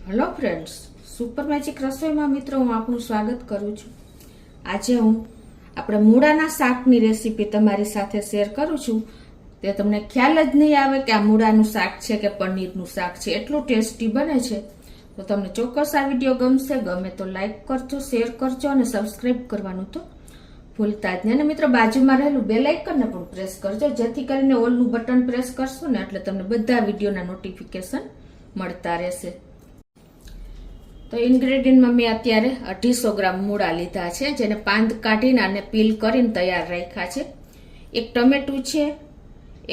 Hello friends, super magic રસોઈમાં મિત્રો હું આપનું સ્વાગત કરું છું. આજે હું આપણે મૂળાના શાકની રેસીપી તમારી સાથે શેર કરું છું. તે તમને ખ્યાલ જ નહીં આવે કે આ મૂળાનું શાક છે કે પનીરનું શાક છે. એટલું ટેસ્ટી બને છે. તો તમને ચોક્કસ આ વિડીયો ગમશે. ગમે તો લાઈક કરજો, શેર કરજો અને સબસ્ક્રાઈબ કરવાનું તો ભૂલતા જ નહીં. અને મિત્રો બાજુમાં રહેલું બેલ આઇકનને પણ પ્રેસ કરજો, જેથી કરીને ઓલનું બટન પ્રેસ કરશો ને એટલે તમને બધા વિડીયોના નોટિફિકેશન મળતા રહેશે. તો ઇન્ગ્રેડિયન્ટમાં મેં અત્યારે 250 ગ્રામ મૂળા લીધા છે, જેને પાંદ કાઢીને અને પીલ કરીને તૈયાર રાખ્યા છે. એક ટમેટું છે,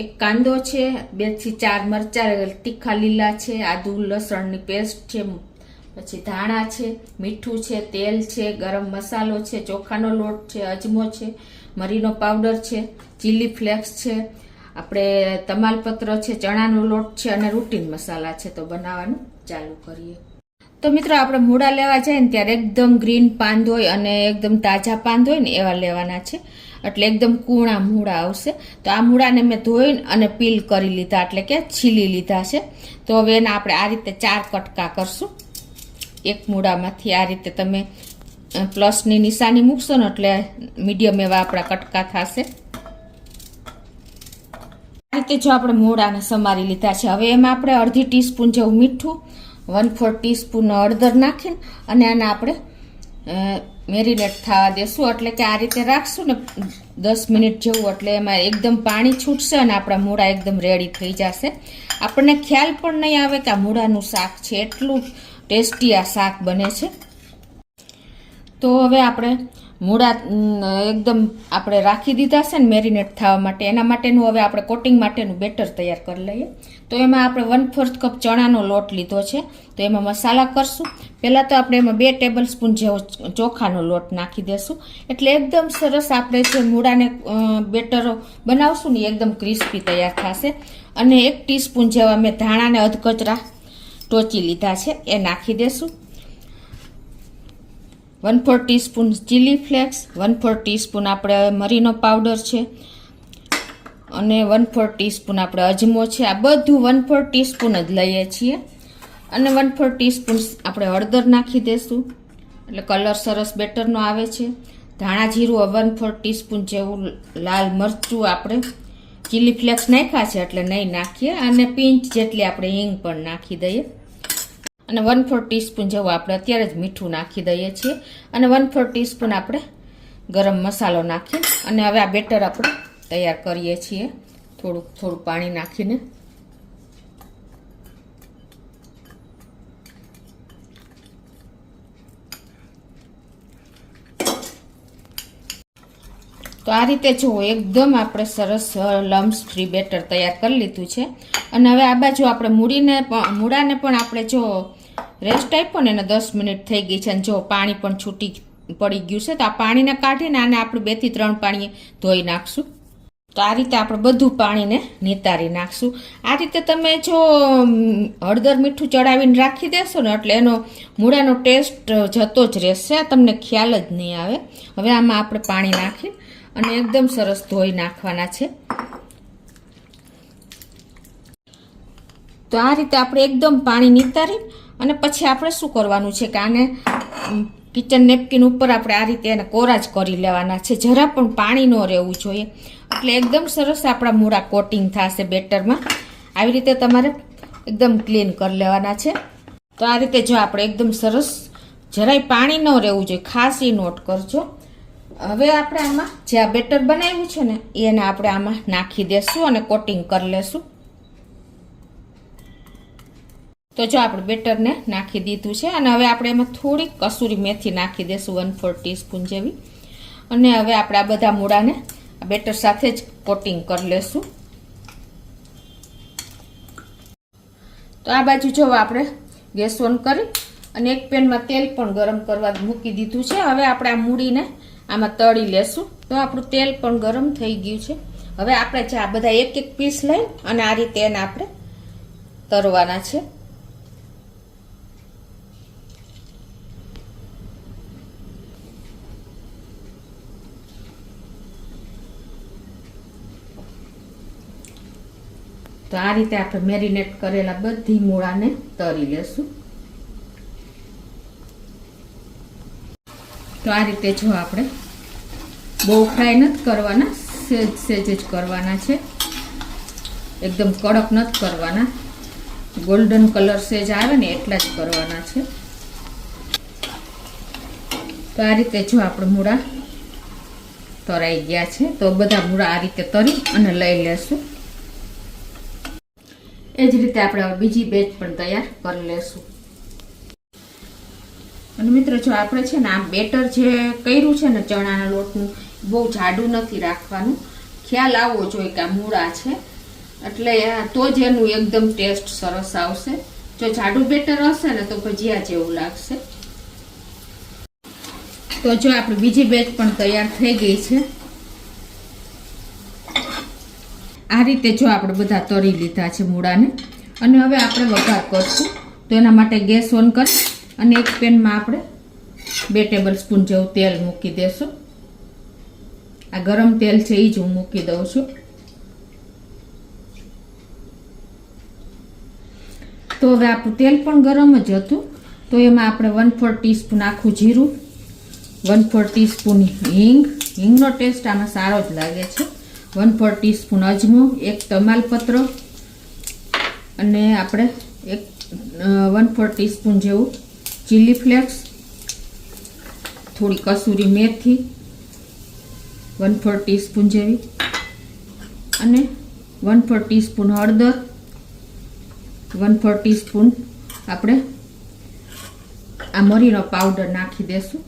એક કાંદો છે, 2 થી 4 મરચાં તીખા લીલા છે, આદુ લસણની પેસ્ટ છે, પછી ધાણા છે, મીઠું છે, તેલ છે, ગરમ મસાલો છે, ચોખાનો લોટ છે, અજમો છે, મરીનો પાવડર છે, ચીલી ફ્લેક્સ છે, આપણે તમાલપત્ર છે, ચણાનો લોટ છે અને રૂટીન મસાલા છે. તો બનાવવાનું ચાલુ કરીએ. તો મિત્રો આપણે મૂળા લેવા જાય ને ત્યારે એકદમ ગ્રીન પાંદ હોય અને એકદમ તાજા પાંદ હોય ને એવા લેવાના છે, એટલે એકદમ કૂણા મૂળા આવશે. તો આ મૂળાને મેં ધોઈને અને પીલ કરી લીધા, એટલે કે છીલી લીધા છે. તો હવે એના આપણે આ રીતે 4 કટકા કરશું. એક મૂળામાંથી આ રીતે તમે પ્લસની નિશાની મૂકશો ને એટલે મીડિયમ એવા આપણા કટકા થશે. આ રીતે જો આપણે મૂળાને સમારી લીધા છે. હવે એમાં આપણે અડધી ટીસ્પૂન જેવું મીઠું, 1/4 ટીસ્પૂન હળદર નાખીને અને આને આપણે મેરિનેટ થવા દેશું. એટલે કે આ રીતે રાખશું ને 10 મિનિટ જેવું, એટલે એમાં એકદમ પાણી છૂટશે અને આપણા મૂળા એકદમ રેડી થઈ જશે. આપણને ખ્યાલ પણ નહીં આવે કે આ મૂળાનું શાક છે. એટલું ટેસ્ટી આ શાક બને છે. તો હવે આપણે મૂળા એકદમ આપણે રાખી દીધા છે ને મેરિનેટ થવા માટે. એના માટેનું હવે આપણે કોટિંગ માટેનું બેટર તૈયાર કરી લઈએ. તો એમાં આપણે 1/4 કપ ચણાનો લોટ લીધો છે. તો એમાં મસાલા કરશું. પહેલાં તો આપણે એમાં 2 ટેબલ સ્પૂન જેવો ચોખાનો લોટ નાખી દેશું, એટલે એકદમ સરસ આપણે જે મૂળાને બેટર બનાવશું ને એકદમ ક્રિસ્પી તૈયાર થશે. અને 1 ટીસ્પૂન જેવા મેં ધાણાને અધકચરા ટોચી લીધા છે, એ નાખી દેશું. 1/4 ટીસ્પૂન ચીલી ફ્લેક્સ, 1/4 ટીસ્પૂન આપણે મરીનો પાવડર છે અને 1/4 ટીસ્પૂન આપણે અજમો છે. આ બધું 1/4 ટીસ્પૂન જ લઈએ છીએ. અને 1/4 ટીસ્પૂન આપણે હળદર નાખી દઈશું, એટલે કલર સરસ બેટરનો આવે છે. ધાણા જીરું 1/4 ટીસ્પૂન જેવું, લાલ મરચું આપણે ચીલી ફ્લેક્સ નાખ્યા છે એટલે નહીં નાખીએ. અને પિંચ જેટલી આપણે હિંગ પણ નાખી દઈએ. અને 1/4 ટીસ્પૂન જેવું આપણે અત્યારે જ મીઠું નાખી દઈએ છીએ. અને 1/4 ટીસ્પૂન આપણે ગરમ મસાલો નાખી અને હવે આ બેટર આપણે તૈયાર કરીએ છીએ, થોડું પાણી નાખીને. તો આ રીતે જુઓ, એકદમ આપણે સરસ લમ્સ ફ્રી બેટર તૈયાર કરી લીધું છે. અને હવે આ બાજુ આપણે મૂળાને પણ આપણે જો રેસ્ટ આપ્યો ને એને 10 મિનિટ થઈ ગઈ છે અને જો પાણી પણ છૂટી પડી ગયું છે. તો આ પાણીને કાઢીને આને આપણે 2 થી 3 પાણીએ ધોઈ નાખશું. તો આ રીતે આપણે બધું પાણીને નિતારી નાખશું. આ રીતે તમે જો હળદર મીઠું ચડાવીને રાખી દેશો ને એટલે એનો મૂળાનો ટેસ્ટ જતો જ રહેશે, તમને ખ્યાલ જ નહીં આવે. હવે આમાં આપણે પાણી નાખી અને એકદમ સરસ ધોઈ નાખવાના છે. તો આ રીતે આપણે એકદમ પાણી નિતારી અને પછી આપણે શું કરવાનું છે કે આને કિચન નેપકિન ઉપર આપણે આ રીતે એને કોરા જ કરી લેવાના છે. જરા પણ પાણી ન રહેવું જોઈએ, એટલે એકદમ સરસ આપણા મૂળા કોટિંગ થશે બેટરમાં. આવી રીતે તમારે એકદમ ક્લીન કરી લેવાના છે. તો આ રીતે જો આપણે એકદમ સરસ, જરાય પાણી ન રહેવું જોઈએ, ખાસ એ નોટ કરજો. હવે આપણે આમાં જે આ બેટર બનાવ્યું છે ને એને આપણે આમાં નાખી દેશું અને કોટિંગ કરી લેશું. તો જો આપણે બેટરને નાખી દીધું છે અને હવે આપણે એમાં થોડીક કસૂરી મેથી નાખી દઈશું, 1/4 ટીસ્પૂન જેવી. અને હવે આપણે આ બધા મૂળાને બેટર સાથે જ કોટિંગ કરી લેશું. તો આ બાજુ જો આપણે ગેસ ઓન કરી અને એક પેનમાં તેલ પણ ગરમ કરવા મૂકી દીધું છે. હવે આપણે આ મૂળીને આમાં તળી લેશું. તો આપણું તેલ પણ ગરમ થઈ ગયું છે. હવે આપણે જે આ બધા એક પીસ લઈ અને આ રીતે એને આપણે તરવાના છે. તો આ રીતે આપણે મેરિનેટ કરેલા બધી મૂળાને તળી લેશું. તો આ રીતે જો આપણે બહુ ફ્રાય નથી કરવાના, સેજ સેજ જ કરવાના છે, એકદમ કડક નથી કરવાના, ગોલ્ડન કલર સેજ આવે ને એટલા જ કરવાના છે. તો આ રીતે જો આપણે મૂળા તરાઈ ગયા છે, તો બધા મૂળા આ રીતે તરી અને લઈ લેશું. એ જ રીતે આપણે હવે બીજી બેચ પણ તૈયાર કરી લેશું. અને મિત્રો જો આપણે છે ને આ બેટર જે કર્યું છે ને ચણાના લોટનું, બહુ જાડું નથી રાખવાનું. ખ્યાલ આવવો જોઈએ કે આ મૂળા છે, એટલે તો જ એનું એકદમ ટેસ્ટ સરસ આવશે. જો જાડું બેટર હશે ને તો ભજીયા જેવું લાગશે. તો જો આપણી બીજી બેચ પણ તૈયાર થઈ ગઈ છે. આ રીતે જો આપણે બધા તરી લીધા છે મૂળાને, અને હવે આપણે વઘાર કરશું. તો એના માટે ગેસ ઓન કરી અને એક પેનમાં આપણે 2 ટેબલ સ્પૂન જેવું તેલ મૂકી દેશું. આ ગરમ તેલ છે એ જ હું મૂકી દઉં છું. તો હવે આપણું તેલ પણ ગરમ જ હતું. તો એમાં આપણે 1/4 ટીસ્પૂન આખું જીરું, 1/4 ટીસ્પૂન હિંગનો ટેસ્ટ આમાં સારો જ લાગે છે, 1/4 ટીસ્પૂન અજમો, 1 તમાલપત્ર, અને આપણે 1/4 ટીસ્પૂન જેવું ચીલી ફ્લેક્સ, થોડી કસૂરી મેથી 1/4 ટીસ્પૂન જેવી, અને 1/4 ટીસ્પૂન હળદર, 1/4 ટીસ્પૂન આપણે આ મરીનો પાવડર નાખી દેશું.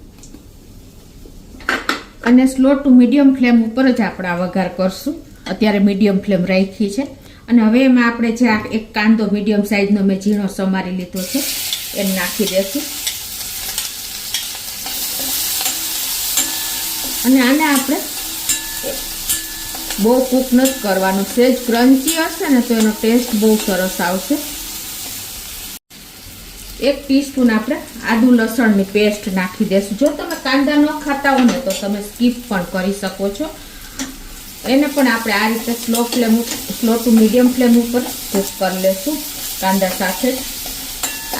અને સ્લો ટુ મીડિયમ ફ્લેમ ઉપર જ આપણે આ વઘાર કરશું. અત્યારે મીડિયમ ફ્લેમ રાખી છે. અને હવે એમાં આપણે જે એક કાંદો મીડિયમ સાઈઝનો મેં ઝીણો સમારી લીધો છે એને નાખી દેશું. અને આને આપણે બહુ કૂક નથી કરવાનું, સેજ ક્રન્ચી હશે ને તો એનો ટેસ્ટ બહુ સરસ આવશે. 1 ટીસ્પૂન આપણે આદુ લસણની પેસ્ટ નાખી દેશું. જો તમે કાંદા ન ખાતા હો ને તો તમે સ્કીપ પણ કરી શકો છો. એને પણ આપણે આ રીતે સ્લો ટુ મીડિયમ ફ્લેમ ઉપર કૂક કરી લેશું કાંદા સાથે જ.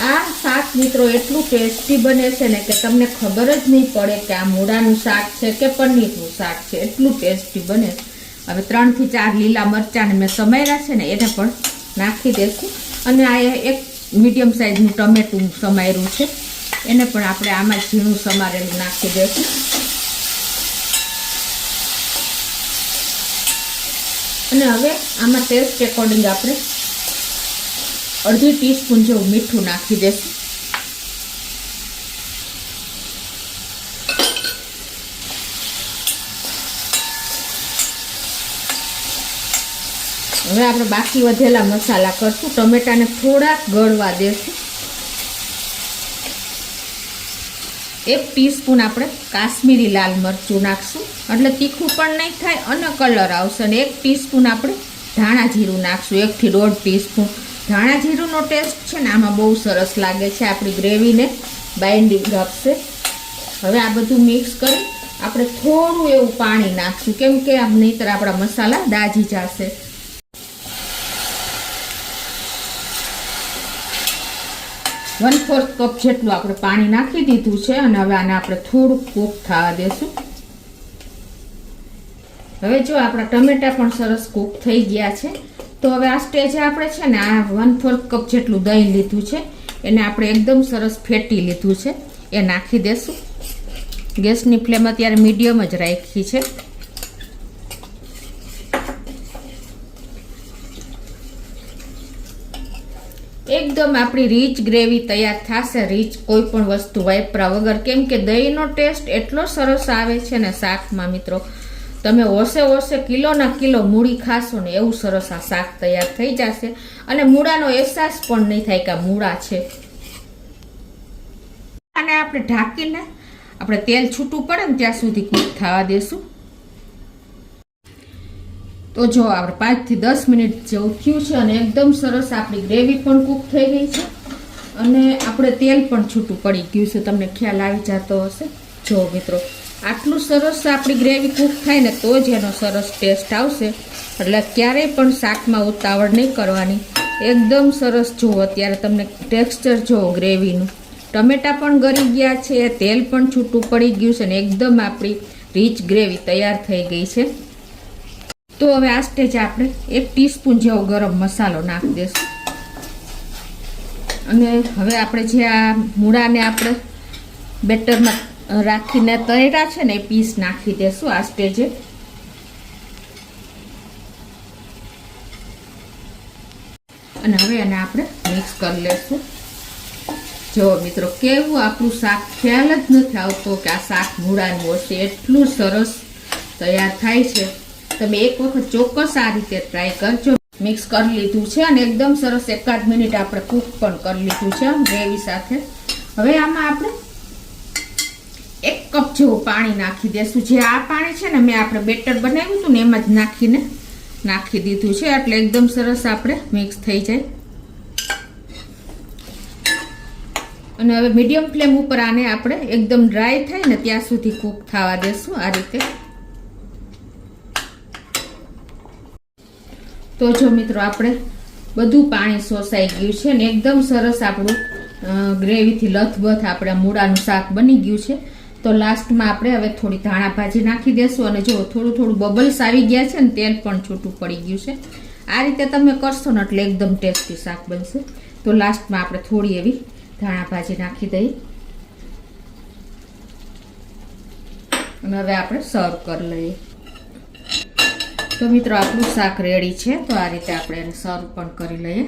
આ શાક મિત્રો એટલું ટેસ્ટી બને છે ને કે તમને ખબર જ નહીં પડે કે આ મૂળાનું શાક છે કે પનીરનું શાક છે, એટલું ટેસ્ટી બને. હવે 3 થી 4 લીલા મરચાંને મેં સમાર્યા છે ને એને પણ નાખી દેશું. અને આ એક મીડિયમ સાઈઝનું ટમેટું સમાર્યું છે એને પણ આપણે આમાં ઝીણું સમારેલું નાખી દઈશું. અને હવે આમાં ટેસ્ટ એકોર્ડિંગ આપણે 1/2 ટીસ્પૂન જેવું મીઠું નાખી દઈશું. હવે આપણે બાકી વધેલા મસાલા કરશું. ટમેટાને થોડાક ગળવા દેશું. 1 ટીસ્પૂન આપણે કાશ્મીરી લાલ મરચું નાખશું એટલે તીખું પણ નહીં થાય અને કલર આવશે. અને 1 ટીસ્પૂન આપણે ધાણા જીરું નાખશું, 1 થી 1.5 ટીસ્પૂન. ધાણા જીરુંનો ટેસ્ટ છે ને આમાં બહુ સરસ લાગે છે, આપણી ગ્રેવીને બાઇન્ડિંગ આપશે. હવે આ બધું મિક્સ કરી આપણે થોડું એવું પાણી નાખશું, કેમ કે આમ નહીંતર આપણા મસાલા દાજી જશે. વન 1/4 કપ જેટલું આપણે પાણી નાખી દીધું છે. અને હવે આને આપણે થોડુંક કૂક થવા દેશું. હવે જો આપણા ટમેટા પણ સરસ કૂક થઈ ગયા છે. તો હવે આ સ્ટેજે આપણે છે ને આ 1/4 કપ જેટલું દહીં લીધું છે એને આપણે એકદમ સરસ ફેટી લીધું છે એ નાખી દેશું. ગેસની ફ્લેમ અત્યારે મીડિયમ જ રાખી છે. એકદમ આપણી રીચ ગ્રેવી તૈયાર થશે, રીચ કોઈ પણ વસ્તુ વાપરા વગર, કેમ કે દહીંનો ટેસ્ટ એટલો સરસ આવે છે ને શાકમાં મિત્રો, તમે ઓસે કિલોના કિલો મૂળી ખાશો ને એવું સરસ આ શાક તૈયાર થઈ જશે. અને મૂળાનો અહેસાસ પણ નહીં થાય કે આ મૂળા છે. અને આપણે ઢાંકીને આપણે તેલ છૂટું પડે ને ત્યાં સુધી કૂક થવા દેશું. તો જો આપણે 5 થી 10 મિનિટ જેવું થયું છે અને એકદમ સરસ આપણી ગ્રેવી પણ કૂક થઈ ગઈ છે અને આપણે તેલ પણ છૂટું પડી ગયું છે, તમને ખ્યાલ આવી જતો હશે. જો મિત્રો આટલું સરસ આપણી ગ્રેવી કૂક થાય ને તો જ એનો સરસ ટેસ્ટ આવશે. એટલે ક્યારેય પણ શાકમાં ઉતાવળ નહીં કરવાની. એકદમ સરસ જુઓ અત્યારે તમને ટેક્સચર જુઓ ગ્રેવીનું, ટમેટા પણ ગળી ગયા છે, તેલ પણ છૂટું પડી ગયું છે ને એકદમ આપણી રીચ ગ્રેવી તૈયાર થઈ ગઈ છે. તો હવે આ સ્ટેજ આપણે 1 ટીસ્પૂન જેવો ગરમ મસાલો નાખી દઈશું અને હવે આપણે જે આ મૂળાને આપણે બેટરમાં રાખીને તળ્યા છે ને એ પીસ નાખી દઈશું આ સ્ટેજે. અને હવે એને આપણે મિક્સ કરી લઈશું. જો મિત્રો કેવું આપણું શાક ખ્યાલ જ નથી આવતો કે આ શાક મૂળાનું હશે, એટલું સરસ તૈયાર થાય છે. તમે એક વખત ચોક્કસ આ રીતે ટ્રાય કરજો. મિક્સ કરી લીધું છે અને એકદમ સરસ 1 મિનિટ આપણે કૂક પણ કરી લીધું છે ગ્રેવી સાથે. હવે આમાં આપણે 1 કપ જેવું પાણી નાખી દઈશું. જે આ પાણી છે ને મેં આપણે બેટર બનાવ્યું હતું ને એમાં જ નાખી દીધું છે એટલે એકદમ સરસ આપણે મિક્સ થઈ જાય. અને હવે મીડિયમ ફ્લેમ ઉપર આને આપણે એકદમ ડ્રાય થાય ને ત્યાં સુધી કૂક થવા દેશું આ રીતે. તો જો મિત્રો આપણે બધું પાણી શોષાઈ ગયું છે ને એકદમ સરસ આપણું ગ્રેવીથી લથબથ આપણે મૂળાનું શાક બની ગયું છે. તો લાસ્ટમાં આપણે હવે થોડી ધાણા ભાજી નાખી દેશું અને જો થોડું બબલ્સ આવી ગયા છે ને તેલ પણ છૂટું પડી ગયું છે. આ રીતે તમે કરશો ને એટલે એકદમ ટેસ્ટી શાક બનશે. તો લાસ્ટમાં આપણે થોડી એવી ધાણા ભાજી નાખી દઈએ અને હવે આપણે સર્વ કરી લઈએ. તો મિત્રો આપણું શાક રેડી છે. તો આ રીતે આપણે એને સર્વ પણ કરી લઈએ.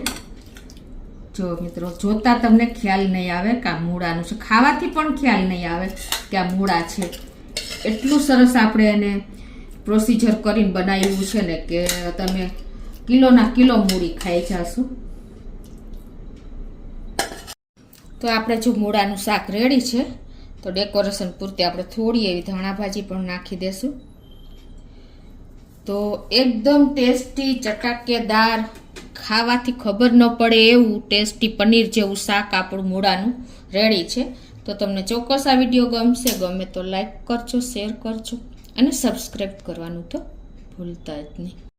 જો મિત્રો જોતા તમને ખ્યાલ નહીં આવે કે આ મૂળાનું છે, ખાવાથી પણ ખ્યાલ નહીં આવે કે આ મૂળા છે. એટલું સરસ આપણે એને પ્રોસિજર કરીને બનાવ્યું છે ને કે તમે કિલોના કિલો મૂળી ખાઈ જશો. તો આપણે જો મૂળાનું શાક રેડી છે તો ડેકોરેશન પૂરતી આપણે થોડી એવી ધાણા ભાજી પણ નાખી દેશું. તો એકદમ ટેસ્ટી ચટાકેદાર, ખાવાથી ખબર ન પડે એવું ટેસ્ટી પનીર જેવું શાક આપણું મૂળાનું રેડી છે. તો તમને ચોક્કસ આ વિડીયો ગમશે. ગમે તો લાઈક કરજો, શેર કરજો અને સબસ્ક્રાઈબ કરવાનું તો ભૂલતા જ નહીં.